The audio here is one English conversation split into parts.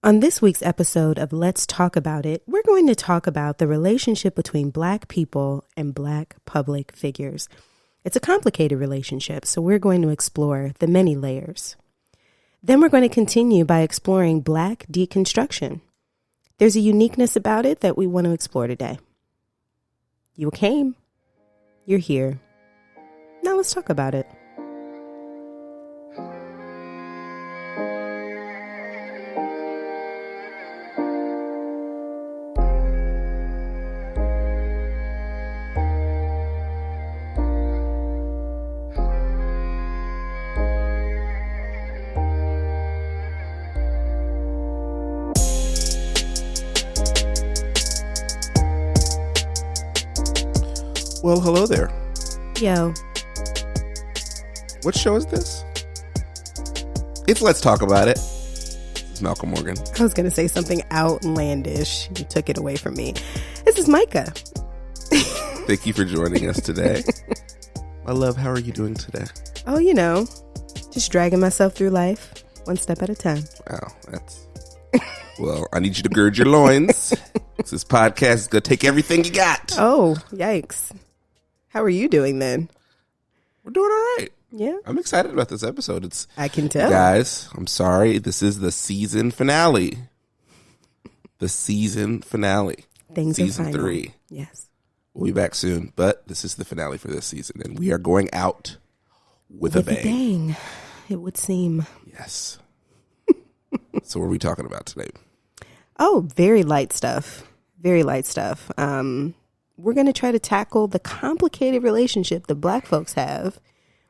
On this week's episode of Let's Talk About It, we're going to talk about the relationship between Black people and Black public figures. It's a complicated relationship, so we're going to explore the many layers. Then we're going to continue by exploring Black deconstruction. There's a uniqueness about it that we want to explore today. You came, you're here. Now let's talk about it. Well, hello there. Yo. What show is this? It's Let's Talk About It. It's Malcolm Morgan. I was going to say something outlandish. You took it away from me. This is Micah. Thank you for joining us today. My love, how are you doing today? Oh, you know, just dragging myself through life one step at a time. Wow, that's... Well, I need you to gird your loins. This podcast is going to take everything you got. Oh, yikes. How are you doing then? We're doing all right. Yeah. I'm excited about this episode. I can tell. Guys, I'm sorry. This is the season finale. The season finale. Things season are final. 3. Yes. We'll be back soon, but this is the finale for this season, and we are going out with a bang. It would seem. Yes. So what are we talking about today? Oh, very light stuff. Very light stuff. We're going to try to tackle the complicated relationship that Black folks have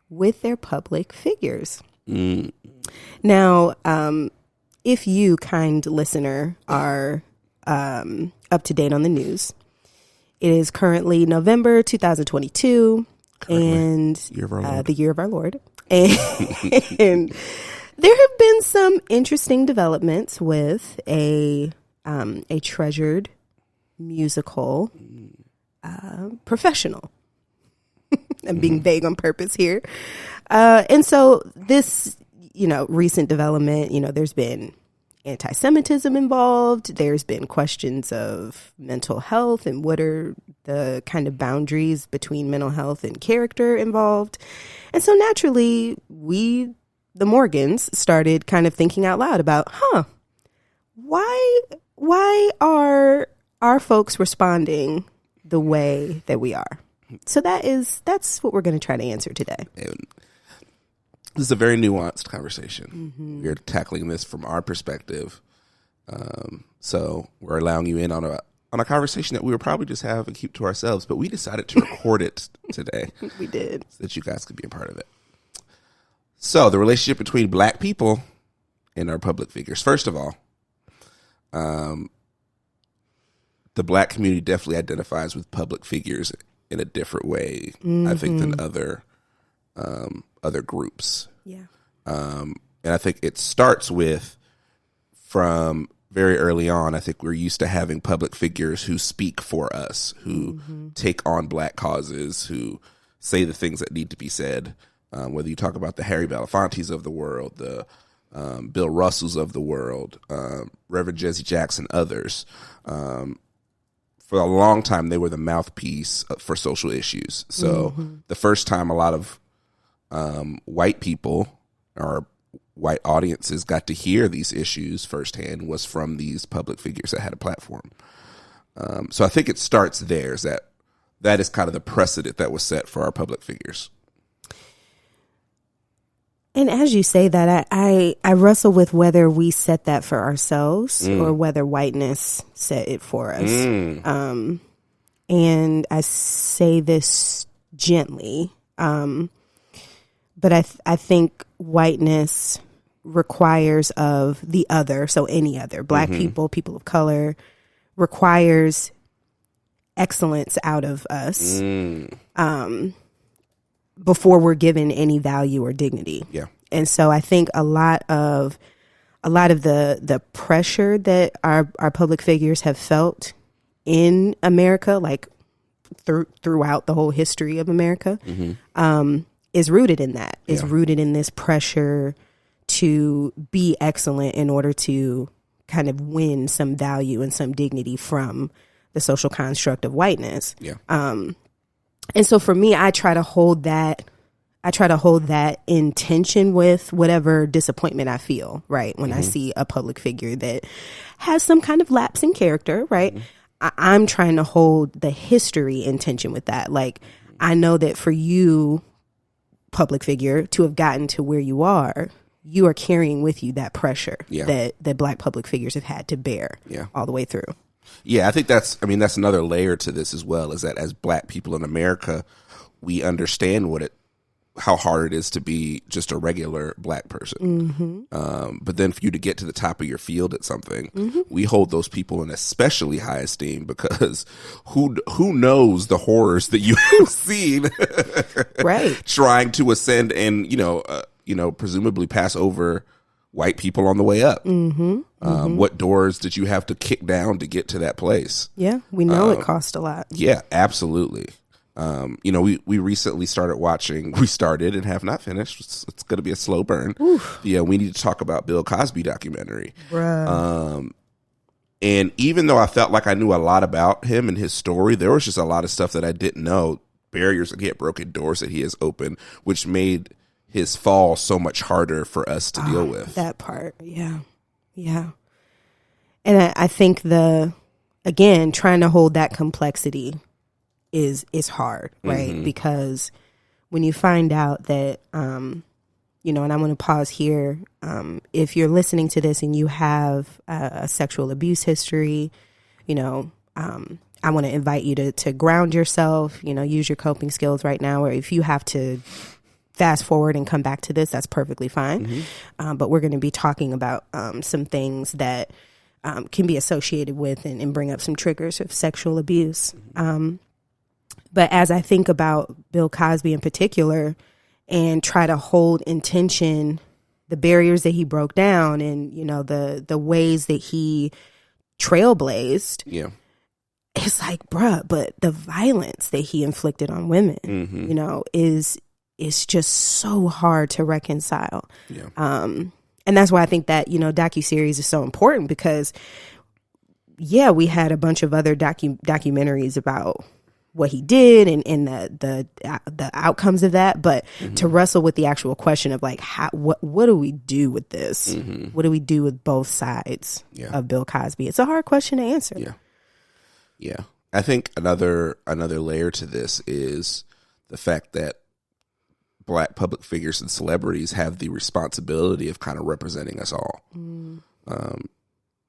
with their public figures. Mm. Now, if you, kind listener, are up to date on the news, it is currently November 2022 and the year of our Lord. And there have been some interesting developments with a treasured musical professional. I'm being vague on purpose here. And so this, recent development, there's been anti-Semitism involved. There's been questions of mental health and what are the kind of boundaries between mental health and character involved. And so naturally, we, the Morgans, started kind of thinking out loud about, why are our folks responding the way that we are? So that's what we're going to try to answer today. And this is a very nuanced conversation. Mm-hmm. We're tackling this from our perspective. So we're allowing you in on a conversation that we would probably just have and keep to ourselves, but we decided to record it today. We did. So that you guys could be a part of it. So the relationship between Black people and our public figures. First of all, the Black community definitely identifies with public figures in a different way, I think, than other groups. Yeah. And I think it starts with, from very early on, I think we're used to having public figures who speak for us, who take on Black causes, who say the things that need to be said. Whether you talk about the Harry Belafontes of the world, the Bill Russells of the world, Reverend Jesse Jackson, others. For a long time, they were the mouthpiece for social issues. So the first time a lot of white people or white audiences got to hear these issues firsthand was from these public figures that had a platform. So I think it starts there, is that is kind of the precedent that was set for our public figures. And as you say that, I wrestle with whether we set that for ourselves or whether whiteness set it for us. And I say this gently, but I think whiteness requires of the other, so any other, Black people, people of color, requires excellence out of us. Before we're given any value or dignity. Yeah. And so I think a lot of the pressure that our public figures have felt in America, like throughout the whole history of America, is rooted in that. Is rooted in this pressure to be excellent in order to kind of win some value and some dignity from the social construct of whiteness. Yeah. And so for me, I try to hold that in tension with whatever disappointment I feel, right? When I see a public figure that has some kind of lapse in character, right? I'm trying to hold the history in tension with that. Like, I know that for you, public figure, to have gotten to where you are carrying with you that pressure that Black public figures have had to bear all the way through. Yeah, I think that's another layer to this as well, is that as Black people in America, we understand how hard it is to be just a regular Black person. But then for you to get to the top of your field at something, we hold those people in especially high esteem, because who knows the horrors that you have seen right, trying to ascend and, presumably pass over white people on the way up. What doors did you have to kick down to get to that place? Yeah, we know it cost a lot. Yeah, absolutely. We recently we started and have not finished. It's going to be a slow burn. Yeah, we need to talk about Bill Cosby documentary. Bruh. And even though I felt like I knew a lot about him and his story, there was just a lot of stuff that I didn't know. Barriers that he had broken, doors that he has opened, which made his fall so much harder for us to deal with. That part. Yeah. Yeah. And I think trying to hold that complexity is hard, right? Because when you find out that, and I want to pause here. If you're listening to this and you have a sexual abuse history, I want to invite you to ground yourself, use your coping skills right now, or if you have to fast forward and come back to this, that's perfectly fine. But we're going to be talking about some things that can be associated with and bring up some triggers of sexual abuse. But as I think about Bill Cosby in particular and try to hold in tension the barriers that he broke down and, the ways that he trailblazed, it's like, bruh, but the violence that he inflicted on women, is just so hard to reconcile. Yeah. And that's why I think that, docuseries is so important, because, we had a bunch of other documentaries about what he did and the outcomes of that, but to wrestle with the actual question of like, what do we do with this? What do we do with both sides of Bill Cosby? It's a hard question to answer. Yeah. I think another layer to this is the fact that Black public figures and celebrities have the responsibility of kind of representing us all.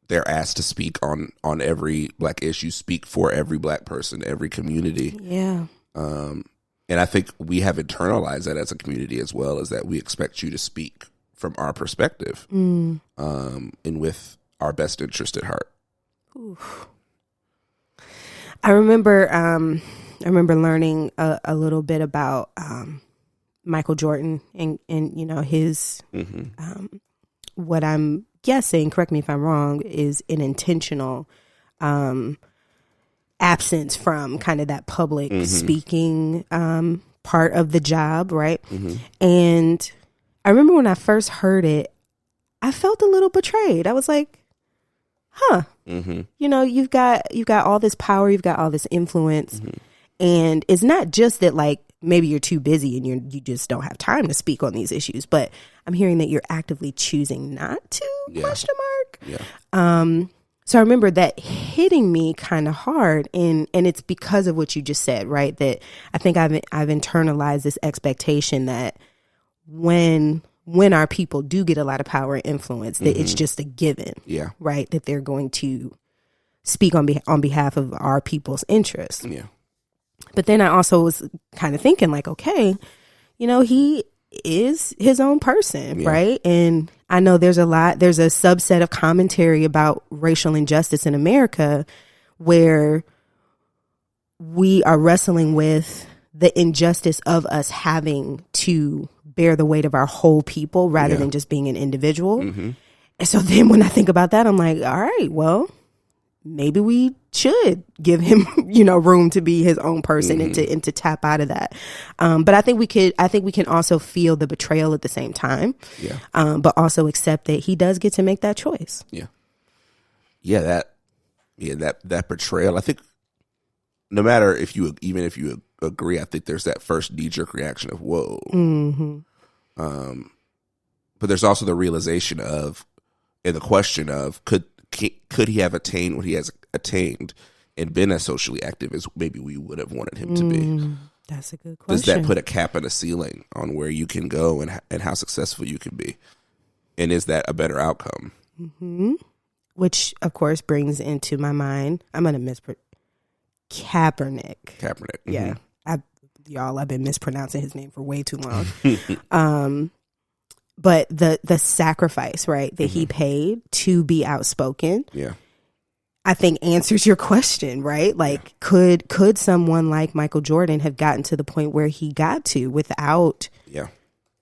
They're asked to speak on every Black issue, speak for every Black person, every community. Yeah. And I think we have internalized that as a community as well, as that we expect you to speak from our perspective, and with our best interest at heart. Oof. I remember learning a little bit about Michael Jordan and his what I'm guessing, correct me if I'm wrong, is an intentional absence from kind of that public speaking part of the job, right? And I remember when I first heard it, I felt a little betrayed. I was like, huh. You've got all this power, you've got all this influence, and it's not just that like maybe you're too busy and you just don't have time to speak on these issues, but I'm hearing that you're actively choosing not to, question mark. So I remember that hitting me kind of hard, and it's because of what you just said, right? That I think I've internalized this expectation that when our people do get a lot of power and influence, that it's just a given, right? That they're going to speak on behalf of our people's interests. Yeah. But then I also was kind of thinking like, okay, he is his own person, right? And I know there's a subset of commentary about racial injustice in America where we are wrestling with the injustice of us having to bear the weight of our whole people rather than just being an individual. And so then when I think about that, I'm like, all right, well, maybe we should give him, room to be his own person and to tap out of that. But I think we can also feel the betrayal at the same time. But also accept that he does get to make that choice. that portrayal. I think no matter if you agree, I think there's that first knee-jerk reaction of whoa. Mm-hmm. But there's also the realization of, and the question of, could he have attained what he has attained and been as socially active as maybe we would have wanted him to be? That's a good question. Does that put a cap and a ceiling on where you can go and how successful you can be? And is that a better outcome? Mm-hmm. Which, of course, brings into my mind, I'm going to mispronounce Kaepernick. Mm-hmm. Yeah. I've been mispronouncing his name for way too long. But the sacrifice, right, that he paid to be outspoken, I think answers your question, right? Like, could someone like Michael Jordan have gotten to the point where he got to without,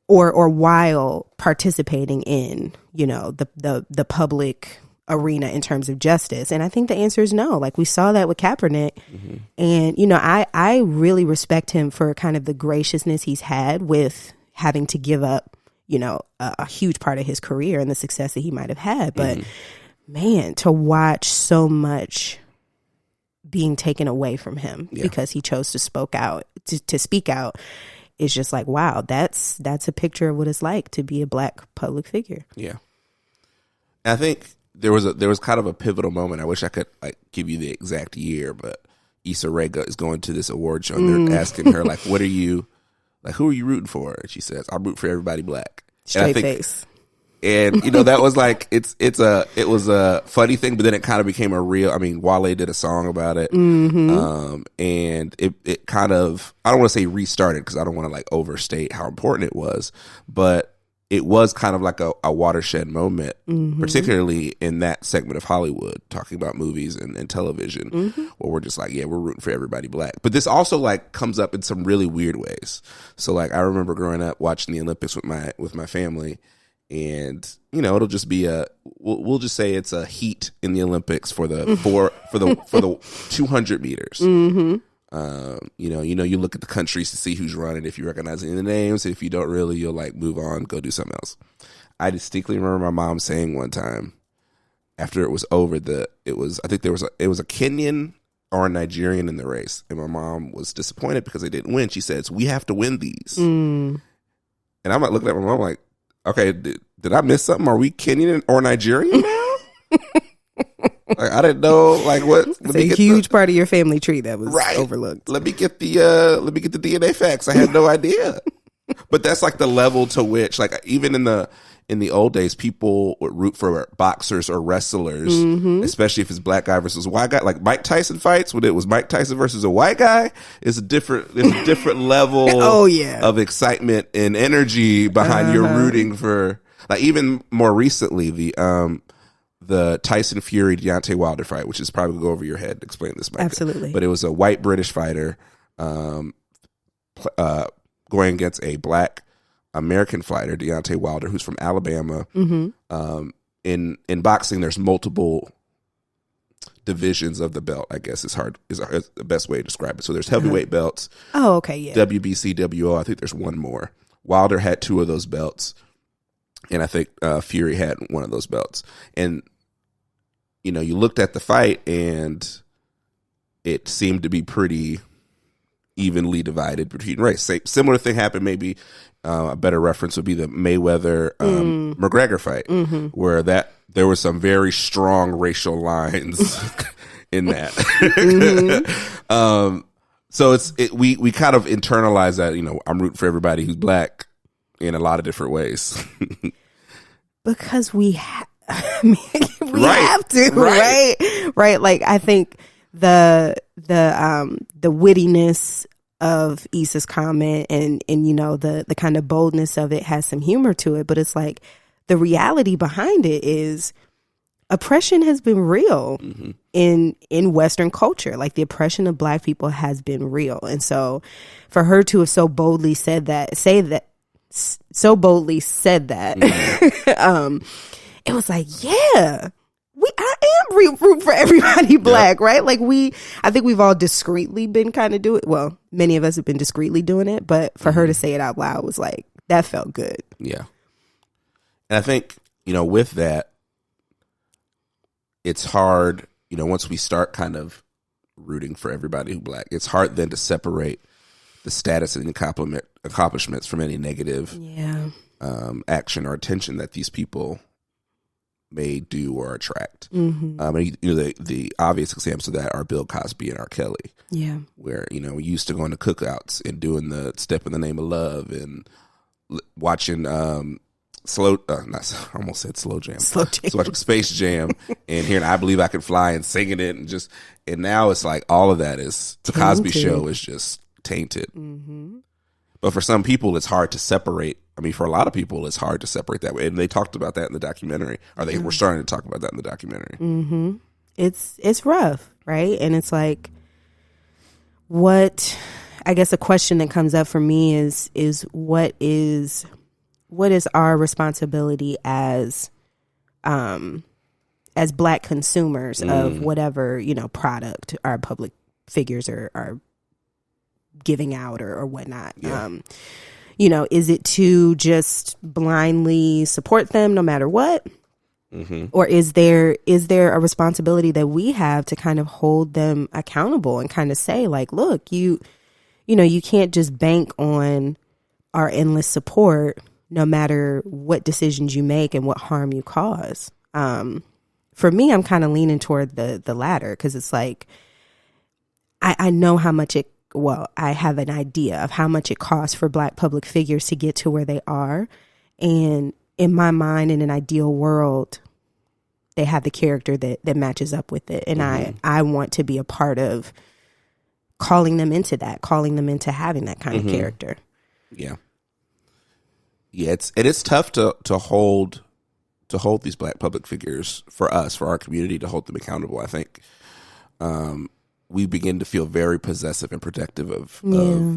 or while participating in, the public arena in terms of justice? And I think the answer is no. Like, we saw that with Kaepernick. Mm-hmm. And, I really respect him for kind of the graciousness he's had with having to give up, a huge part of his career and the success that he might have had. But man, to watch so much being taken away from him because he chose to speak out is just like, wow, that's a picture of what it's like to be a Black public figure. Yeah. I think there was kind of a pivotal moment. I wish I could give you the exact year, but Issa Rae is going to this award show and they're asking her what are you, who are you rooting for? And she says, I root for everybody Black. Straight face. And that was it was a funny thing, but then it kind of became a real. I mean, Wale did a song about it, and it kind of, I don't want to say restarted because I don't want to overstate how important it was, but it was kind of like a watershed moment, particularly in that segment of Hollywood, talking about movies and television, where we're just we're rooting for everybody Black. But this also comes up in some really weird ways. So I remember growing up watching the Olympics with my family, and it'll just be we'll just say it's a heat in the Olympics for the for the 200 meters. You look at the countries to see who's running. If you recognize any of the names, if you don't really, you'll move on, go do something else. I distinctly remember my mom saying one time after it was over it was a Kenyan or a Nigerian in the race, and my mom was disappointed because they didn't win. She says, "We have to win these," and I'm looking at my mom like, okay, did I miss something? Are we Kenyan or Nigerian now? I didn't know what. It's a huge part of your family tree that was overlooked. Let me get the DNA facts. I had no idea. But that's the level to which even in the old days, people would root for boxers or wrestlers, especially if it's Black guy versus white guy. Like Mike Tyson fights, when it was Mike Tyson versus a white guy, it's a different level of excitement and energy behind your rooting for. Even more recently, the Tyson Fury Deontay Wilder fight, which is probably going to go over your head to explain this, Micah. Absolutely. But it was a white British fighter going against a Black American fighter, Deontay Wilder, who's from Alabama. In boxing, there's multiple divisions of the belt, I guess is the best way to describe it. So there's heavyweight belts. Oh, okay, yeah. WBC, WO, I think there's one more. Wilder had 2 of those belts, and I think Fury had one of those belts. And you looked at the fight, and it seemed to be pretty evenly divided between race. Similar thing happened, maybe a better reference would be the Mayweather McGregor fight, where there were some very strong racial lines in that. So we kind of internalize that, I'm rooting for everybody who's Black in a lot of different ways. Because we have to, right? I think the wittiness of Issa's comment and the kind of boldness of it has some humor to it, but it's the reality behind it is oppression has been real in Western culture. The oppression of Black people has been real, and so for her to have so boldly said that, it was I am root for everybody Black, right? I think we've all discreetly been kind of doing, well, many of us have been discreetly doing it, but for her to say it out loud was that felt good. Yeah. And I think, with that, it's hard, once we start kind of rooting for everybody who's Black, it's hard then to separate the status and accomplishments from any negative action or attention that these people may do or attract. And, the obvious examples of that are Bill Cosby and R. Kelly. Yeah. Where, we used to going to cookouts and doing the Step in the Name of Love and watching I almost said Slow Jam. Slow Jam. So watching Space Jam and hearing I Believe I Can Fly and singing it and now it's like all of that is, the Cosby Show is just tainted. But for some people, it's hard to separate. I mean, for a lot of people, it's hard to separate that way. And they talked about that in the documentary, or they were starting to talk about that in the documentary. It's rough, right? And it's like, I guess a question that comes up for me is what is our responsibility as Black consumers of whatever, product our public figures are giving out or whatnot. Is it to just blindly support them no matter what? Or is there a responsibility that we have to kind of hold them accountable and kind of say, like, look, you can't just bank on our endless support no matter what decisions you make and what harm you cause. For me, I'm kind of leaning toward the latter, because it's like, I know how much I have an idea of how much it costs for Black public figures to get to where they are. And in my mind, in an ideal world, they have the character that matches up with it. And I want to be a part of calling them into that, calling them into having that kind of character. Yeah. Yeah. It's tough to hold these Black public figures for us, for our community, to hold them accountable. I think, we begin to feel very possessive and protective of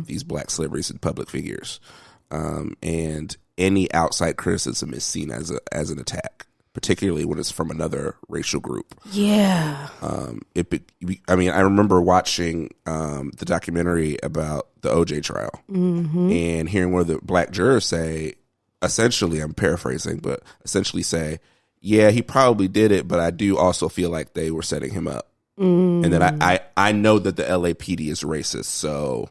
these Black celebrities and public figures. And any outside criticism is seen as an attack, particularly when it's from another racial group. Yeah. I remember watching the documentary about the OJ trial and hearing one of the Black jurors say, essentially, I'm paraphrasing, but essentially say, yeah, he probably did it, but I do also feel like they were setting him up. And then I know that the LAPD is racist, so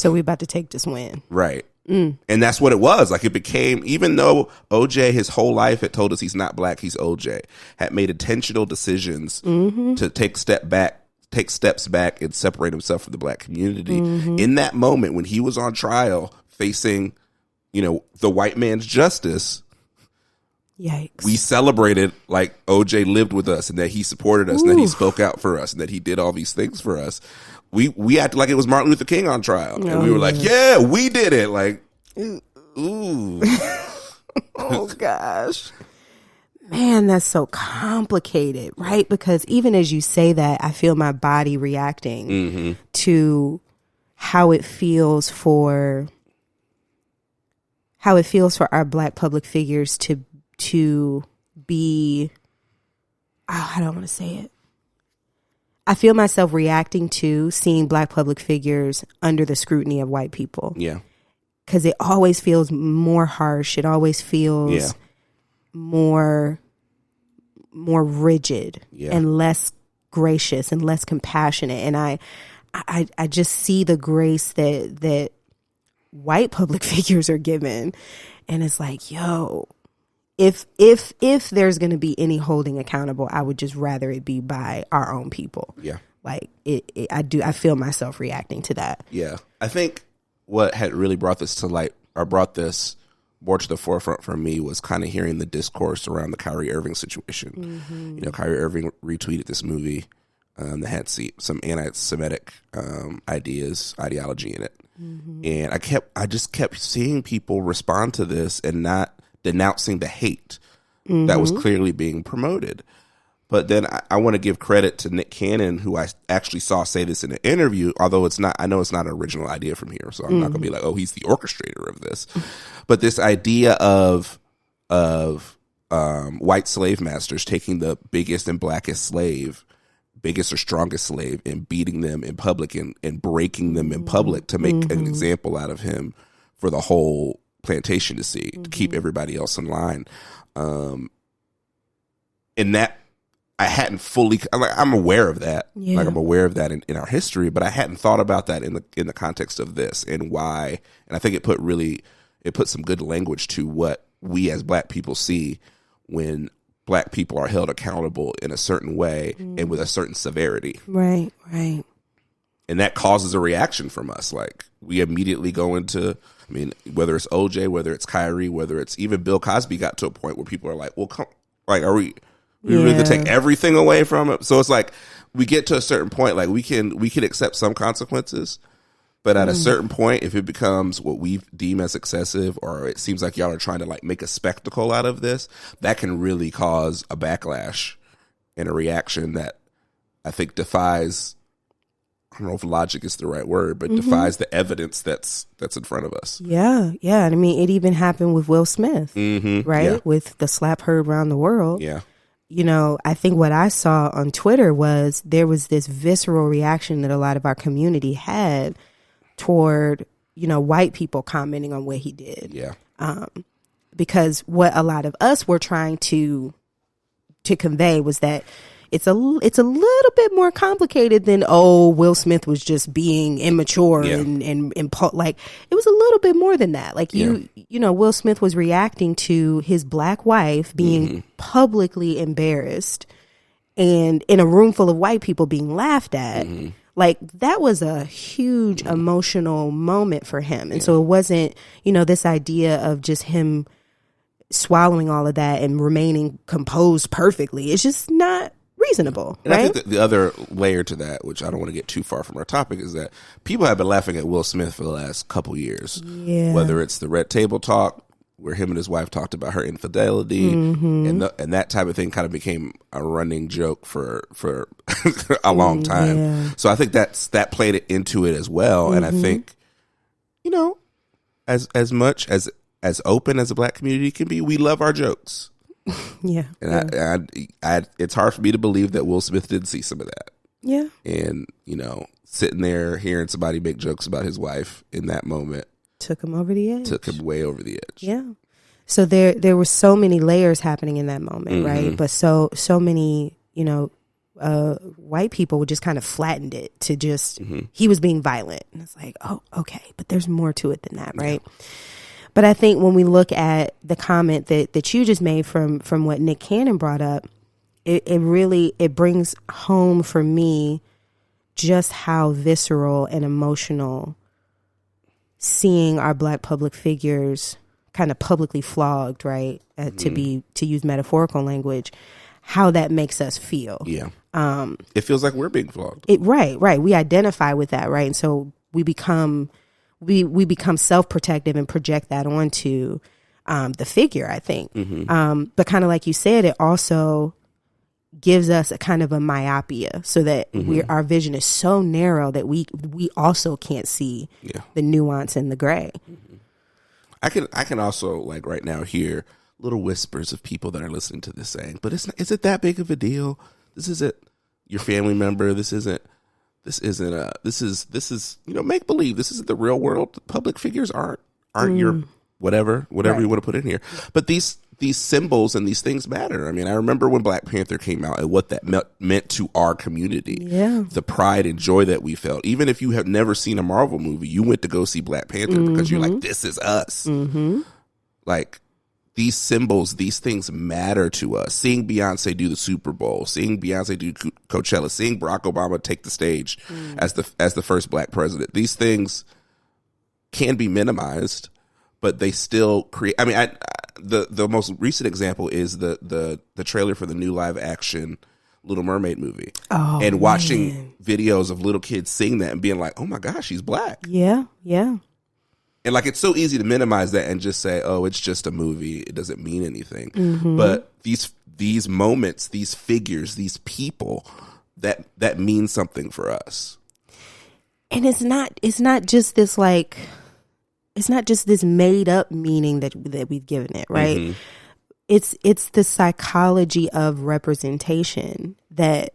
we about to take this win. Right. And that's what it was. Like, it became, even though OJ his whole life had told us he's not Black, he's OJ, had made intentional decisions to take steps back and separate himself from the Black community. In that moment when he was on trial facing, the white man's justice, yikes, we celebrated like OJ lived with us and that he supported us and that he spoke out for us and that he did all these things for us. We acted like it was Martin Luther King on trial. And we were like, yeah, we did it. Like, ooh. Oh, gosh. Man, that's so complicated, right? Because even as you say that, I feel my body reacting to how it feels for our Black public figures to be, I don't want to say it. I feel myself reacting to seeing Black public figures under the scrutiny of white people. Yeah. Because it always feels more harsh. It always feels more rigid and less gracious and less compassionate. And I just see the grace that white public figures are given. And it's like, yo, if there's going to be any holding accountable, I would just rather it be by our own people. Yeah. Like I feel myself reacting to that. Yeah. I think what had really brought this to light, or brought this more to the forefront for me, was kind of hearing the discourse around the Kyrie Irving situation. Kyrie Irving retweeted this movie that had some anti-Semitic ideology in it. And I just kept seeing people respond to this and not denouncing the hate that was clearly being promoted. But then I want to give credit to Nick Cannon, who I actually saw say this in an interview, although I know it's not an original idea from here, so I'm not going to be like, oh, he's the orchestrator of this. But this idea of white slave masters taking the biggest and blackest slave, biggest or strongest slave, and beating them in public and breaking them in public to make an example out of him for the whole plantation to see, to keep everybody else in line. And that, I hadn't fully, I'm aware of that. Yeah. Like I'm aware of that in our history, but I hadn't thought about that in the context of this and why. And I think it put some good language to what we as Black people see when Black people are held accountable in a certain way and with a certain severity. Right, right. And that causes a reaction from us. Like we immediately go into, I mean, whether it's OJ, whether it's Kyrie, whether it's even Bill Cosby got to a point where people are like, well, are we really gonna take everything away from it? So it's like we get to a certain point, like we can accept some consequences, but at a certain point, if it becomes what we deem as excessive, or it seems like y'all are trying to like make a spectacle out of this, that can really cause a backlash and a reaction that I think defies, I don't know if logic is the right word, but defies the evidence that's in front of us. Yeah, yeah. I mean, it even happened with Will Smith, right? Yeah. With the slap heard around the world. Yeah. You know, I think what I saw on Twitter was there was this visceral reaction that a lot of our community had toward, you know, white people commenting on what he did. Yeah. Because what a lot of us were trying to convey was that it's a little bit more complicated than, oh, Will Smith was just being immature and like it was a little bit more than that. Like you know, Will Smith was reacting to his Black wife being publicly embarrassed and in a room full of white people being laughed at. Like that was a huge emotional moment for him. And so it wasn't, you know, this idea of just him swallowing all of that and remaining composed perfectly. It's just not reasonable, and right? I think that the other layer to that, which I don't want to get too far from our topic, is that people have been laughing at Will Smith for the last couple years. Yeah. Whether it's the Red Table Talk, where him and his wife talked about her infidelity, and that type of thing kind of became a running joke for a long time. Yeah. So I think that played it into it as well. And I think, you know, as much as open as the Black community can be, we love our jokes. Yeah. And I it's hard for me to believe that Will Smith didn't see some of that. Yeah. And, you know, sitting there hearing somebody make jokes about his wife in that moment Took him over the edge. took him way over the edge. Yeah. So there were so many layers happening in that moment, right? But so many, you know, white people would just kind of flattened it to just, he was being violent. And it's like, oh, okay. But there's more to it than that, right? But I think when we look at the comment that you just made from what Nick Cannon brought up, it really brings home for me just how visceral and emotional seeing our Black public figures kind of publicly flogged, right? To use metaphorical language, how that makes us feel. Yeah. It feels like we're being flogged. Right. We identify with that, right? And so we become self-protective and project that onto the figure, I think. But kind of like you said, it also gives us a kind of a myopia, so that our vision is so narrow that we also can't see the nuance and the gray. I can also, like, right now hear little whispers of people that are listening to this saying, but is it that big of a deal? This isn't your family member. This is, you know, make believe. This isn't the real world. Public figures aren't your whatever Right. you want to put in here. But these symbols and these things matter. I mean, I remember when Black Panther came out and what that meant to our community. Yeah. The pride and joy that we felt. Even if you have never seen a Marvel movie, you went to go see Black Panther because you're like, this is us. Like, these symbols, these things matter to us. Seeing Beyonce do the Super Bowl, seeing Beyonce do Coachella, seeing Barack Obama take the stage as the first Black president. These things can be minimized, but they still create. I mean, the most recent example is the trailer for the new live action Little Mermaid movie, and watching videos of little kids sing that and being like, "Oh my gosh, she's Black." Yeah. And like, it's so easy to minimize that and just say, "Oh, it's just a movie. It doesn't mean anything." But these moments, these figures, these people that mean something for us. And it's not just this, like, it's not just this made up meaning that we've given it, right? It's the psychology of representation that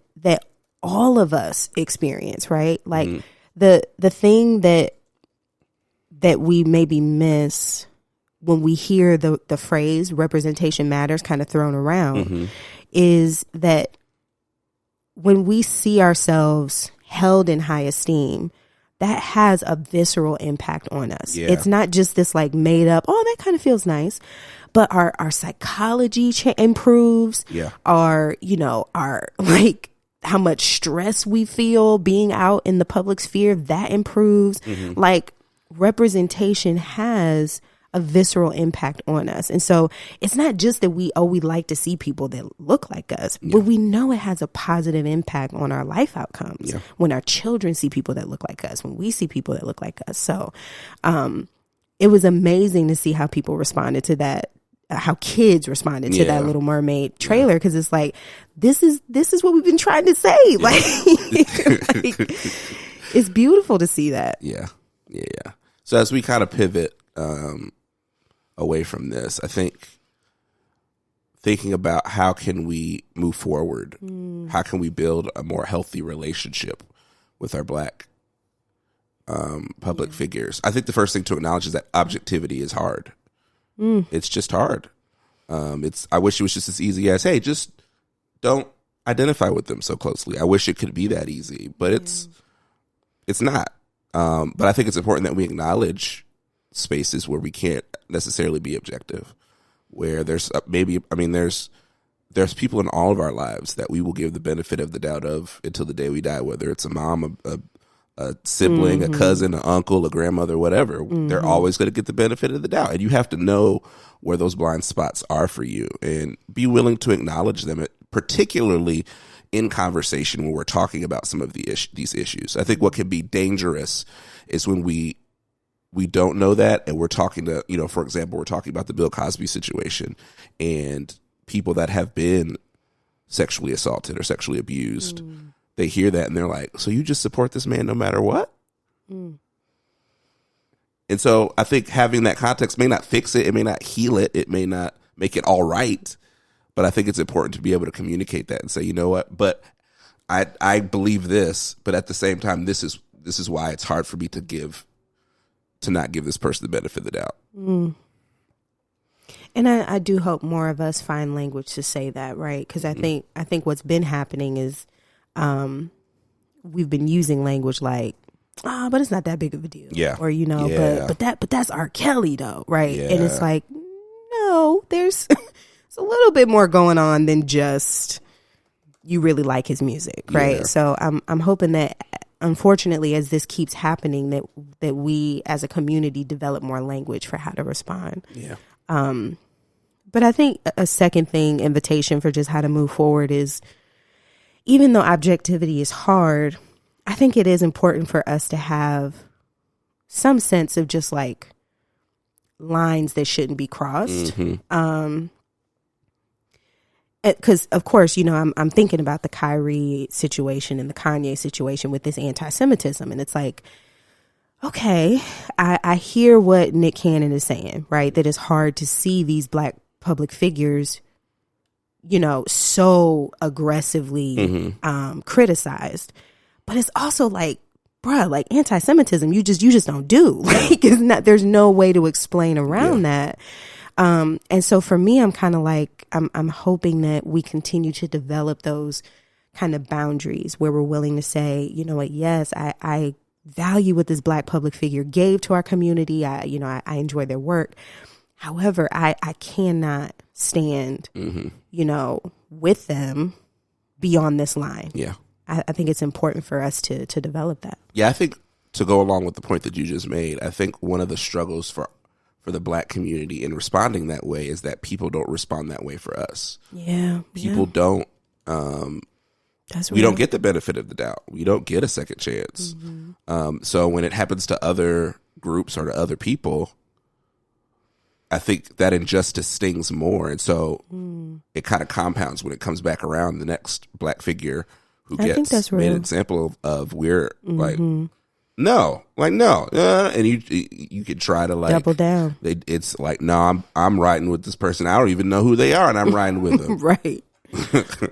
all of us experience, right? Like the thing that we maybe miss when we hear the phrase representation matters kind of thrown around is that when we see ourselves held in high esteem, that has a visceral impact on us. Yeah. It's not just this like made up, oh, that kind of feels nice, but our psychology improves. Yeah. Our like how much stress we feel being out in the public sphere, that improves. Mm-hmm. Like representation has a visceral impact on us. And so it's not just that we like to see people that look like us, but we know it has a positive impact on our life outcomes. Yeah. When our children see people that look like us, when we see people that look like us. So it was amazing to see how people responded to that, how kids responded to that Little Mermaid trailer. Cause it's like, this is what we've been trying to say. Like, it's beautiful to see that. Yeah. So as we kind of pivot, away from this, I think thinking about how can we move forward, how can we build a more healthy relationship with our Black public figures. I think the first thing to acknowledge is that objectivity is hard. It's just hard. I wish it was just as easy as, hey, just don't identify with them so closely. I wish it could be that easy, but it's not. But I think it's important that we acknowledge spaces where we can't necessarily be objective, where there's there's people in all of our lives that we will give the benefit of the doubt of until the day we die, whether it's a mom, a sibling, a cousin, an uncle, a grandmother, whatever. They're always going to get the benefit of the doubt, and you have to know where those blind spots are for you and be willing to acknowledge them, particularly in conversation when we're talking about some of these issues. I think what can be dangerous is when we don't know that, and we're talking to, for example, we're talking about the Bill Cosby situation, and people that have been sexually assaulted or sexually abused, they hear that and they're like, so you just support this man no matter what? And so I think having that context may not fix it, it may not heal it, it may not make it all right, but I think it's important to be able to communicate that and say, you know what, but I believe this, but at the same time, this is why it's hard for me to not give this person the benefit of the doubt. And I do hope more of us find language to say that, right? Because I think what's been happening is we've been using language like, but it's not that big of a deal. Yeah. Or, but that's R. Kelly though, right? Yeah. And it's like, no, there's it's a little bit more going on than just you really like his music, right? Yeah. So I'm hoping that, unfortunately, as this keeps happening, that we as a community develop more language for how to respond. Yeah. But I think a second thing, invitation for just how to move forward is, even though objectivity is hard, I think it is important for us to have some sense of just like lines that shouldn't be crossed. Because, of course, I'm thinking about the Kyrie situation and the Kanye situation with this anti-Semitism. And it's like, okay, I hear what Nick Cannon is saying, right? That it's hard to see these Black public figures, so aggressively criticized. But it's also like, bruh, like anti-Semitism, you just don't do. Like, there's no way to explain around that. And so for me, I'm kind of like, I'm hoping that we continue to develop those kind of boundaries where we're willing to say, you know what, yes, I value what this Black public figure gave to our community. I enjoy their work. However, I cannot stand, with them beyond this line. Yeah. I think it's important for us to develop that. Yeah, I think to go along with the point that you just made, I think one of the struggles for the Black community in responding that way is that people don't respond that way for us. Yeah. People don't, That's we don't get the benefit of the doubt. We don't get a second chance. So when it happens to other groups or to other people, I think that injustice stings more. And so it kind of compounds when it comes back around. The next Black figure who gets made an example of, we're like, no, and you could try to like double down. It's like, no, I'm riding with this person. I don't even know who they are, and I'm riding with them. Right.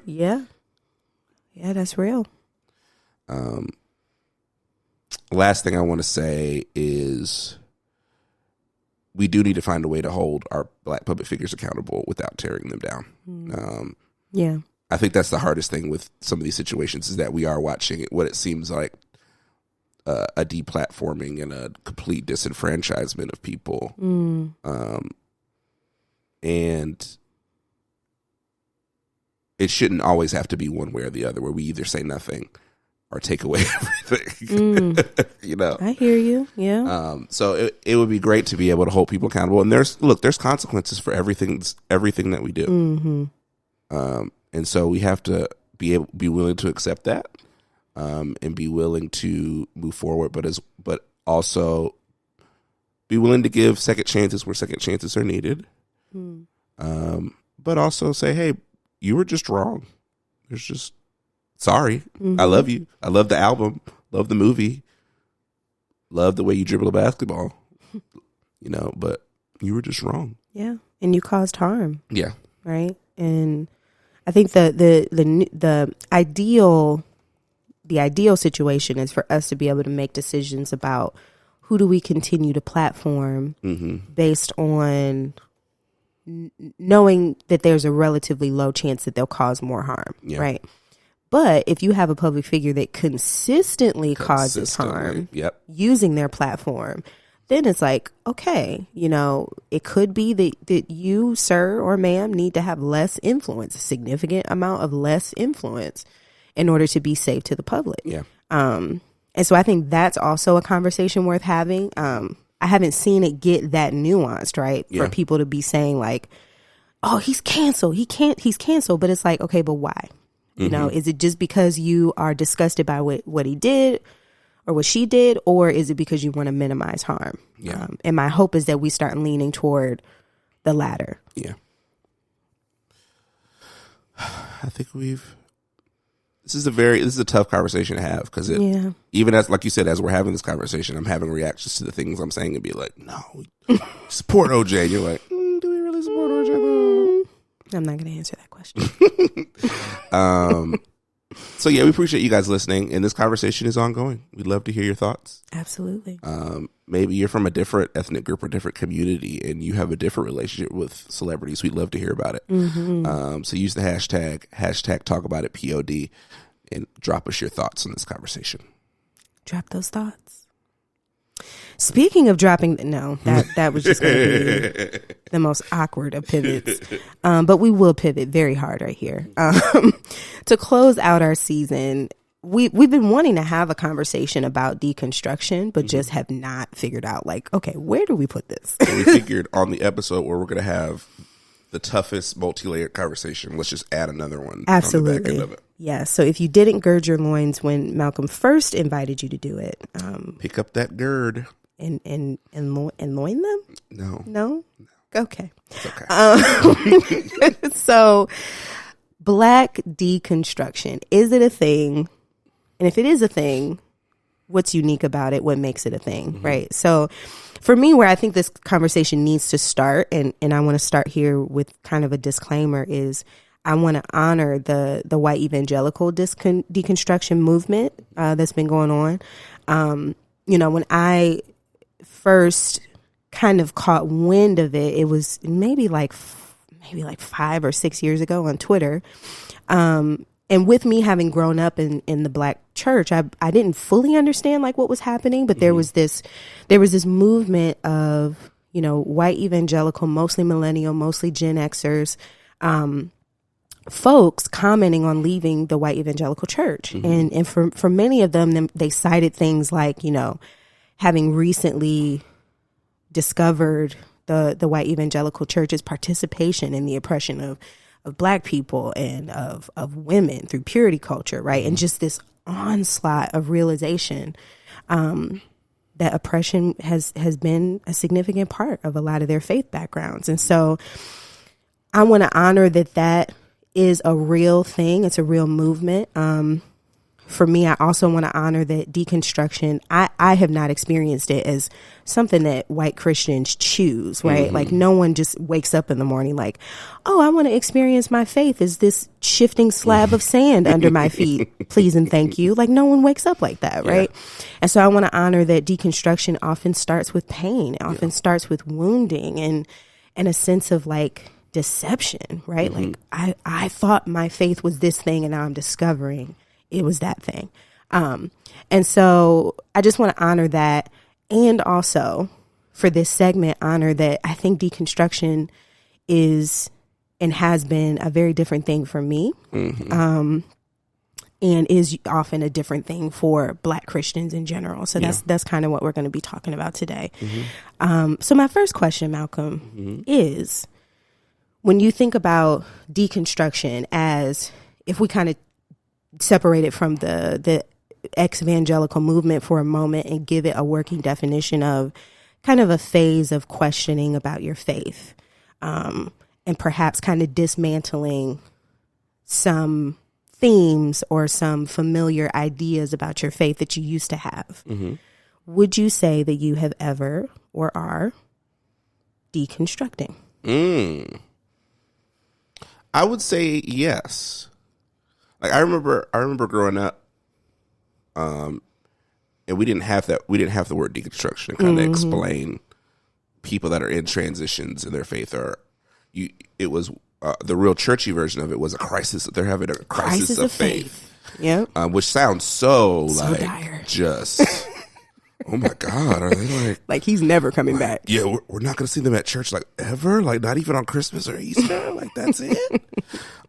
Yeah, that's real. Last thing I want to say is we do need to find a way to hold our Black public figures accountable without tearing them down. Yeah. I think that's the hardest thing with some of these situations is that we are watching what it seems like a deplatforming and a complete disenfranchisement of people. And it shouldn't always have to be one way or the other, where we either say nothing or take away everything. You know, I hear you. Yeah. So it would be great to be able to hold people accountable. And there's consequences for everything that we do. And so we have to be willing to accept that, and be willing to move forward, but also be willing to give second chances where second chances are needed. But also say, hey, you were just wrong. There's just sorry. I love you. I love the album. Love the movie. Love the way you dribble a basketball. You know, but you were just wrong. Yeah, and you caused harm. Yeah. Right. And I think the ideal situation is for us to be able to make decisions about who do we continue to platform based on knowing that there's a relatively low chance that they'll cause more harm, right? But if you have a public figure that consistently causes harm using their platform, then it's like, okay, you know, it could be that you, sir or ma'am, need to have less influence, a significant amount of less influence in order to be safe to the public. Yeah. And so I think that's also a conversation worth having. I haven't seen it get that nuanced, right? For people to be saying like, oh, he's canceled. He's canceled. But it's like, okay, but why? You know, is it just because you are disgusted by what he did or what she did? Or is it because you want to minimize harm? Yeah. And my hope is that we start leaning toward the latter. Yeah. I think this is a tough conversation to have, because even as, like you said, as we're having this conversation, I'm having reactions to the things I'm saying and be like, no, support OJ. And you're like, do we really support OJ though? I'm not going to answer that question. So yeah, we appreciate you guys listening, and this conversation is ongoing. We'd love to hear your thoughts. Absolutely. Maybe you're from a different ethnic group or different community and you have a different relationship with celebrities. We'd love to hear about it. So use the hashtag talk about it POD, and drop us your thoughts on this conversation. Drop those thoughts. Speaking of dropping, that was just going to be the most awkward of pivots. But we will pivot very hard right here. To close out our season, we've been wanting to have a conversation about deconstruction, but just have not figured out, like, okay, where do we put this? So we figured on the episode where we're going to have the toughest multi-layered conversation, let's just add another one. Absolutely. On the back end of it. Yeah. So if you didn't gird your loins when Malcolm first invited you to do it, pick up that gird and loin them. No. Okay. It's okay. So, Black deconstruction, is it a thing? And if it is a thing, what's unique about it? What makes it a thing? Right. So, for me, where I think this conversation needs to start, and I want to start here with kind of a disclaimer, is I want to honor the white evangelical deconstruction movement that's been going on. You know, when I first kind of caught wind of it, it was maybe like 5 or 6 years ago on Twitter. And with me having grown up in the Black church, I didn't fully understand like what was happening, but there was this movement of, you know, white evangelical, mostly millennial, mostly Gen Xers, folks commenting on leaving the white evangelical church. And for many of them, they cited things like, you know, having recently discovered the white evangelical church's participation in the oppression of Black people and of women through purity culture, right? And just this onslaught of realization that oppression has been a significant part of a lot of their faith backgrounds. And so I want to honor that is a real thing. It's a real movement. For me, I also want to honor that deconstruction, I have not experienced it as something that white Christians choose, right? Like no one just wakes up in the morning like, oh, I want to experience my faith as this shifting slab of sand under my feet. Please and thank you. Like no one wakes up like that, right? And so I want to honor that deconstruction often starts with pain. It often starts with wounding and a sense of like deception, right? Like I thought my faith was this thing, and now I'm discovering it was that thing. And so I just want to honor that, and also for this segment, honor that I think deconstruction is and has been a very different thing for me, and is often a different thing for Black Christians in general. So that's kind of what we're going to be talking about today. So my first question, Malcolm, is when you think about deconstruction, as if we kind of separate it from the Exvangelical movement for a moment and give it a working definition of kind of a phase of questioning about your faith, and perhaps kind of dismantling some themes or some familiar ideas about your faith that you used to have. Would you say that you have ever or are deconstructing? I would say yes. Like I remember growing up, and we didn't have that. We didn't have the word deconstruction to kind of explain people that are in transitions in their faith. It was the real churchy version of it was a crisis. They're having a crisis of faith. Yep. Which sounds so like dire. Just. Oh my God! Are they like he's never coming back? Yeah, we're not going to see them at church like ever. Like not even on Christmas or Easter. Like that's it.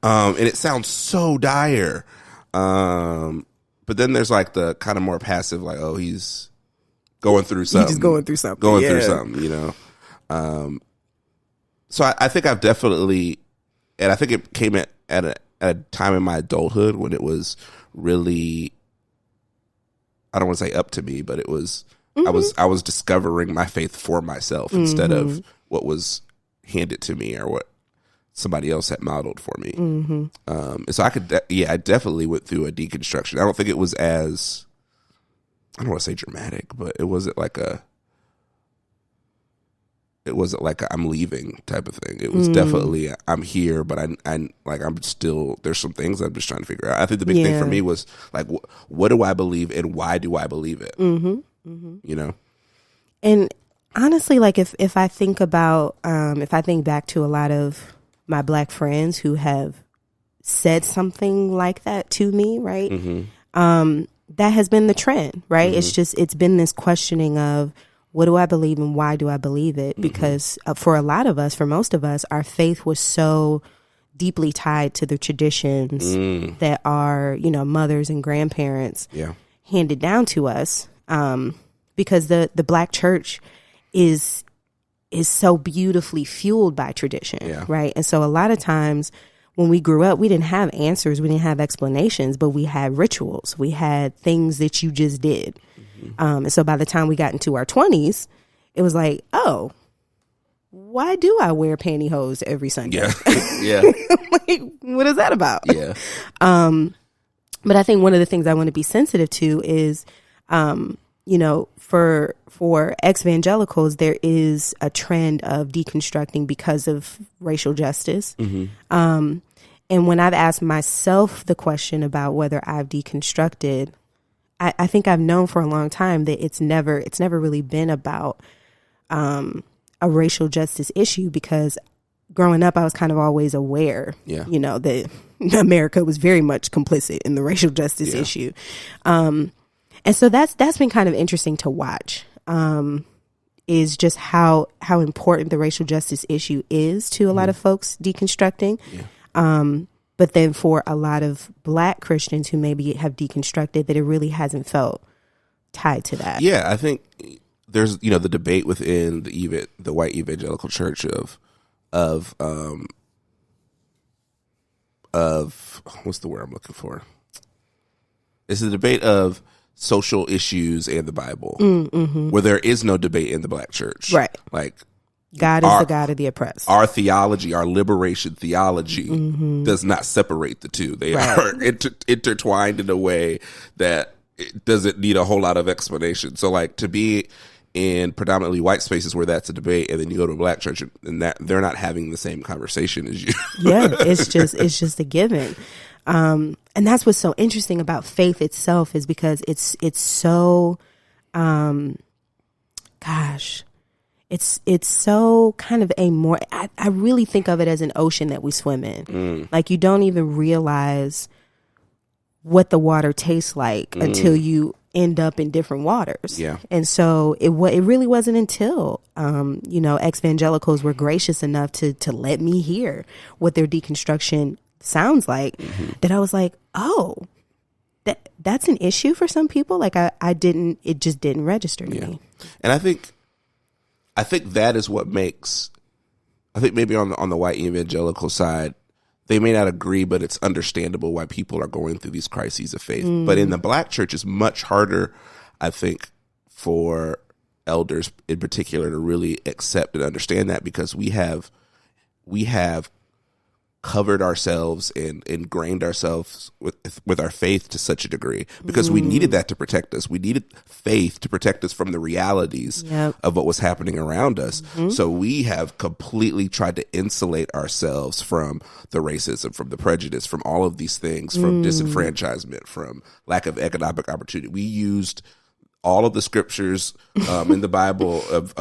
And it sounds so dire. But then there's like the kind of more passive, like, oh, he's going through something. He's just going through something. Through something, you know. So I think I've definitely, and I think it came at a time in my adulthood when it was really, I don't want to say up to me, but it was, I was discovering my faith for myself instead of what was handed to me or what somebody else had modeled for me. And so I I definitely went through a deconstruction. I don't think it was as, I don't want to say dramatic, but it wasn't like a I'm leaving type of thing. It was definitely I'm here, but I'm still, there's some things I'm just trying to figure out. I think the big thing for me was like, what do I believe and why do I believe it? You know? And honestly, like if I think about, if I think back to a lot of my Black friends who have said something like that to me, right? That has been the trend, right? It's been this questioning of, what do I believe and why do I believe it? Because for a lot of us, for most of us, our faith was so deeply tied to the traditions that our, mothers and grandparents handed down to us. Because the Black church is so beautifully fueled by tradition, right? And so a lot of times when we grew up, we didn't have answers, we didn't have explanations, but we had rituals. We had things that you just did. And so by the time we got into our 20s, it was like, oh, why do I wear pantyhose every Sunday? Like, what is that about? But I think one of the things I want to be sensitive to is, for Exvangelicals, there is a trend of deconstructing because of racial justice. And when I've asked myself the question about whether I've deconstructed, I think I've known for a long time that it's never really been about a racial justice issue, because growing up, I was kind of always aware, that America was very much complicit in the racial justice issue. And so that's been kind of interesting to watch, is just how important the racial justice issue is to a lot of folks deconstructing. But then for a lot of Black Christians who maybe have deconstructed, that it really hasn't felt tied to that. Yeah, I think there's, the debate within the white evangelical church of what's the word I'm looking for? It's the debate of social issues and the Bible, where there is no debate in the Black church. Right. Like, God is the God of the oppressed. Our theology, our liberation theology, does not separate the two. They are intertwined in a way that it doesn't need a whole lot of explanation. So, like, to be in predominantly white spaces where that's a debate, and then you go to a Black church and that they're not having the same conversation as you. It's just a given. And that's what's so interesting about faith itself, is because it's so, it's so kind of I really think of it as an ocean that we swim in. Like you don't even realize what the water tastes like until you end up in different waters. Yeah. And so it really wasn't until, Exvangelicals were gracious enough to let me hear what their deconstruction sounds like that I was like, oh, that's an issue for some people. Like it just didn't register to me. And I think that is what makes, I think maybe on the white evangelical side, they may not agree, but it's understandable why people are going through these crises of faith. But in the black church, it's much harder, I think, for elders in particular to really accept and understand that, because we have covered ourselves and ingrained ourselves with our faith to such a degree, because we needed that to protect us. We needed faith to protect us from the realities of what was happening around us. So we have completely tried to insulate ourselves from the racism, from the prejudice, from all of these things, from disenfranchisement, from lack of economic opportunity. We used all of the scriptures in the Bible of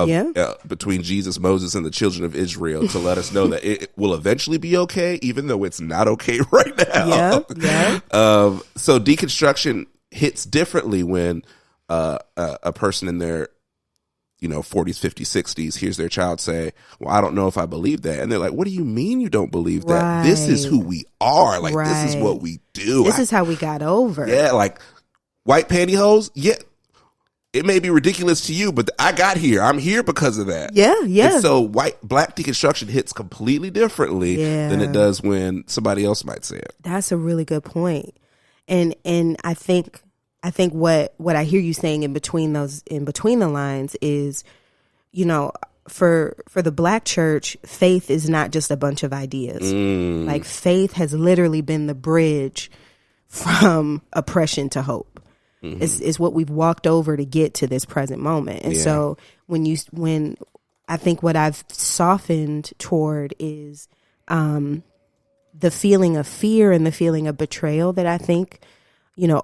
between Jesus, Moses, and the children of Israel to let us know that it will eventually be okay, even though it's not okay right now. So deconstruction hits differently when a person in their 40s, 50s, 60s hears their child say, well, I don't know if I believe that. And they're like, what do you mean you don't believe that? Right. This is who we are. Like, this is what we do. This is how we got over. Yeah, like white pantyhose. Yeah. It may be ridiculous to you, but I got here. I'm here because of that. Yeah. And so black deconstruction hits completely differently than it does when somebody else might say it. That's a really good point. And I think what I hear you saying in between the lines is, for the black church, faith is not just a bunch of ideas. Like faith has literally been the bridge from oppression to hope. Is what we've walked over to get to this present moment. And so when I think what I've softened toward is the feeling of fear and the feeling of betrayal that I think,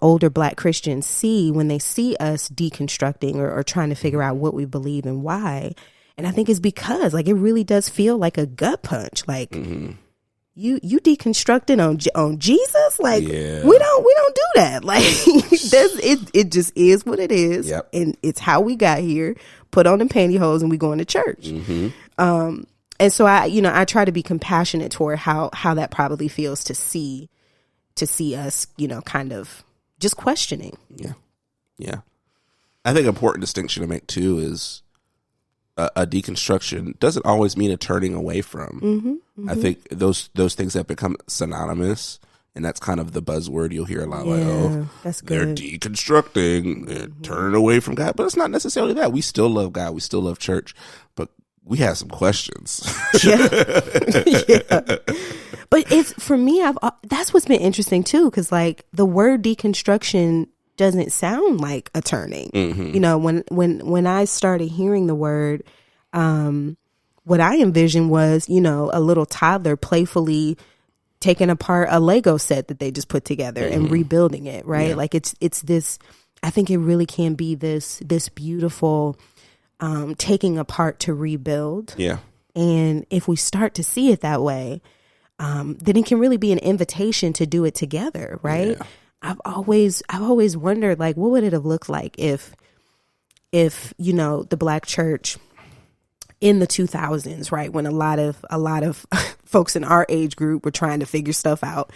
older black Christians see when they see us deconstructing or trying to figure out what we believe and why. And I think it's because it really does feel like a gut punch. Like, you deconstructed on Jesus? Like, we don't do that. Like, it just is what it is. And it's how we got here. Put on the pantyhose and we going to church. And so I try to be compassionate toward how that probably feels to see us, kind of just questioning. Yeah. I think an important distinction to make too is a deconstruction doesn't always mean a turning away from. I think those things have become synonymous, and that's kind of the buzzword you'll hear a lot. That's they're good. deconstructing, they're turning away from God, but it's not necessarily that. We still love God, we still love church, but we have some questions. But it's, for me, that's what's been interesting too, because the word deconstruction doesn't sound like a turning. When I started hearing the word, what I envisioned was, a little toddler playfully taking apart a Lego set that they just put together and rebuilding it, right? Like it's this, I think it really can be this beautiful taking apart to rebuild. And if we start to see it that way, then it can really be an invitation to do it together, right? I've always wondered, what would it have looked like if the black church in the 2000s, right, when a lot of folks in our age group were trying to figure stuff out,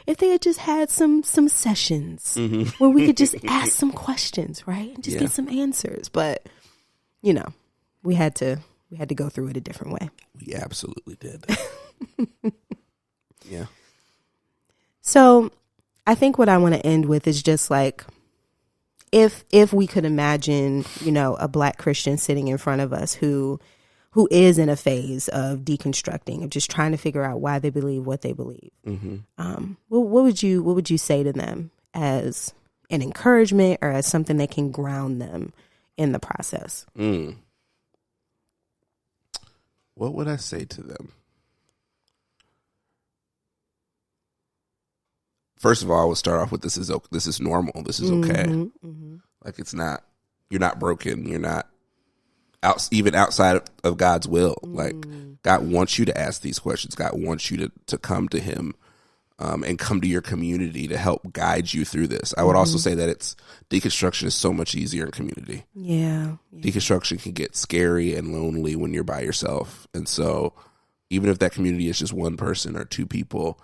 if they had just had some sessions where we could just ask some questions, right, and just get some answers. But we had to go through it a different way. We absolutely did. So I think what I want to end with is just if we could imagine, a black Christian sitting in front of us who is in a phase of deconstructing, of just trying to figure out why they believe what they believe. What would you say to them as an encouragement or as something that can ground them in the process? What would I say to them? First of all, I would start off with this is normal. This is okay. Like, it's not, you're not broken. You're not even outside of God's will. Like, God wants you to ask these questions. God wants you to come to him and come to your community to help guide you through this. I would also say that deconstruction is so much easier in community. Yeah. Deconstruction can get scary and lonely when you're by yourself. And so even if that community is just one person or two people,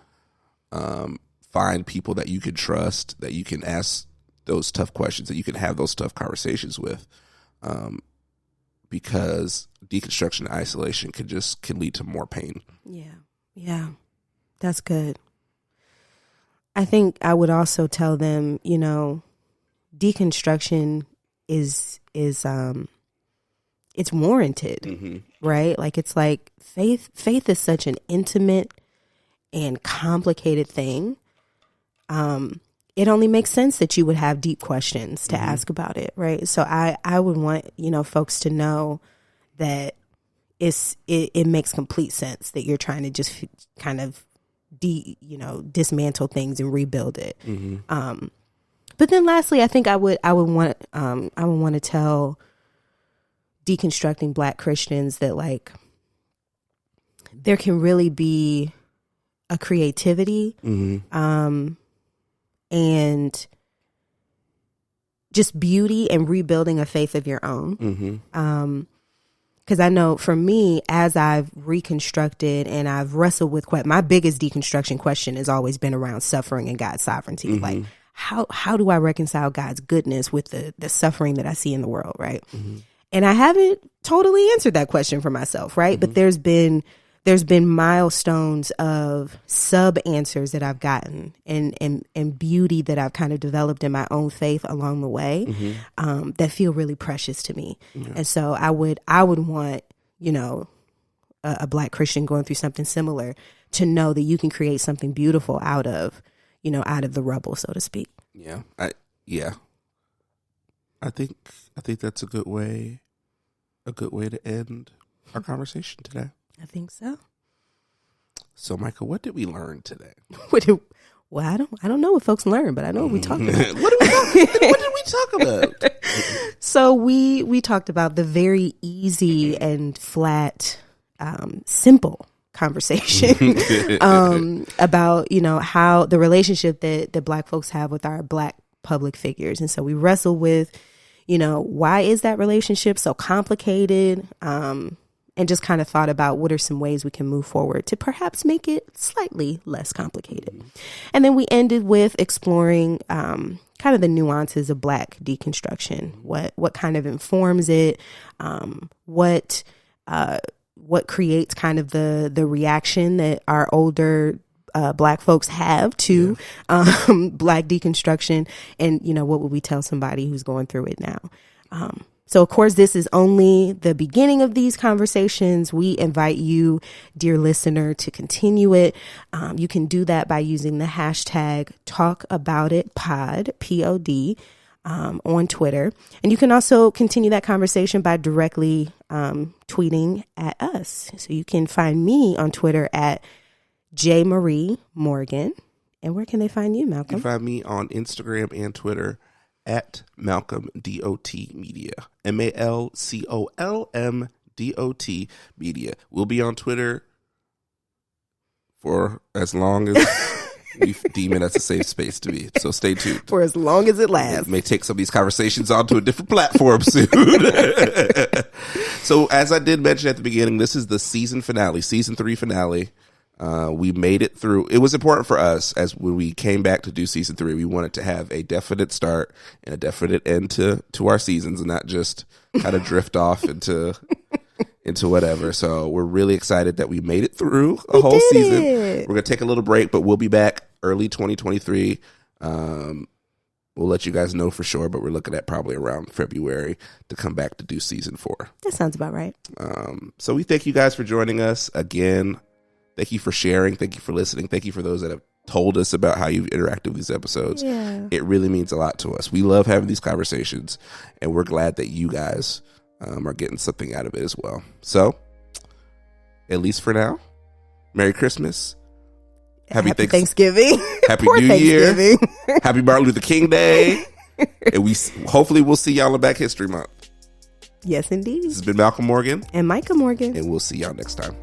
find people that you can trust, that you can ask those tough questions, that you can have those tough conversations with. Because deconstruction and isolation can lead to more pain. Yeah. That's good. I think I would also tell them, deconstruction is it's warranted, right? Like, it's like faith is such an intimate and complicated thing. It only makes sense that you would have deep questions to ask about it, right? So I would want, folks to know that it makes complete sense that you're trying to just kind of dismantle things and rebuild it. But then lastly, I think I would want to tell deconstructing Black Christians that, like, there can really be a creativity and just beauty and rebuilding a faith of your own. Because I know for me, as I've reconstructed and I've wrestled with my biggest deconstruction question has always been around suffering and God's sovereignty. Like, how do I reconcile God's goodness with the suffering that I see in the world, right? And I haven't totally answered that question for myself, right? But there's been milestones of sub answers that I've gotten and beauty that I've kind of developed in my own faith along the way that feel really precious to me. And so I would want, a Black Christian going through something similar to know that you can create something beautiful out of the rubble, so to speak. I think that's a good way to end our conversation today. I think so. So, Micah, what did we learn today? Well, I don't know what folks learn, but I know what we talked about. What did we talk about? So we talked about the very easy and flat, simple conversation about how the relationship that Black folks have with our Black public figures, and so we wrestle with why is that relationship so complicated. And just kind of thought about what are some ways we can move forward to perhaps make it slightly less complicated. And then we ended with exploring kind of the nuances of Black deconstruction, what kind of informs it, what creates kind of the reaction that our older Black folks have to Black deconstruction, and what would we tell somebody who's going through it now. So, of course, this is only the beginning of these conversations. We invite you, dear listener, to continue it. You can do that by using the hashtag #TalkAboutItPod, POD, on Twitter. And you can also continue that conversation by directly tweeting at us. So you can find me on Twitter at JMarieMorgan. And where can they find you, Malcolm? You can find me on Instagram and Twitter at Malcolm DOT Media, MALCOLM Media. We'll be on Twitter for as long as we deem it as a safe space to be. So stay tuned. For as long as it lasts. It may take some of these conversations onto a different platform soon. So as I did mention at the beginning, this is the season 3 finale. We made it through. It was important for us as when we came back to do season 3, we wanted to have a definite start and a definite end to our seasons and not just kind of drift off into whatever. So we're really excited that we made it through a whole season. We're going to take a little break, but we'll be back early 2023. We'll let you guys know for sure, but we're looking at probably around February to come back to do season 4. That sounds about right. So we thank you guys for joining us again. Thank you for sharing. Thank you for listening. Thank you for those that have told us about how you've interacted with these episodes. Yeah. It really means a lot to us. We love having these conversations, and we're glad that you guys are getting something out of it as well. So, at least for now, Merry Christmas. Happy Thanksgiving. Happy New Year. Happy Martin Luther King Day. And hopefully we'll see y'all in Black History Month. Yes, indeed. This has been Malcolm Morgan. And Micah Morgan. And we'll see y'all next time.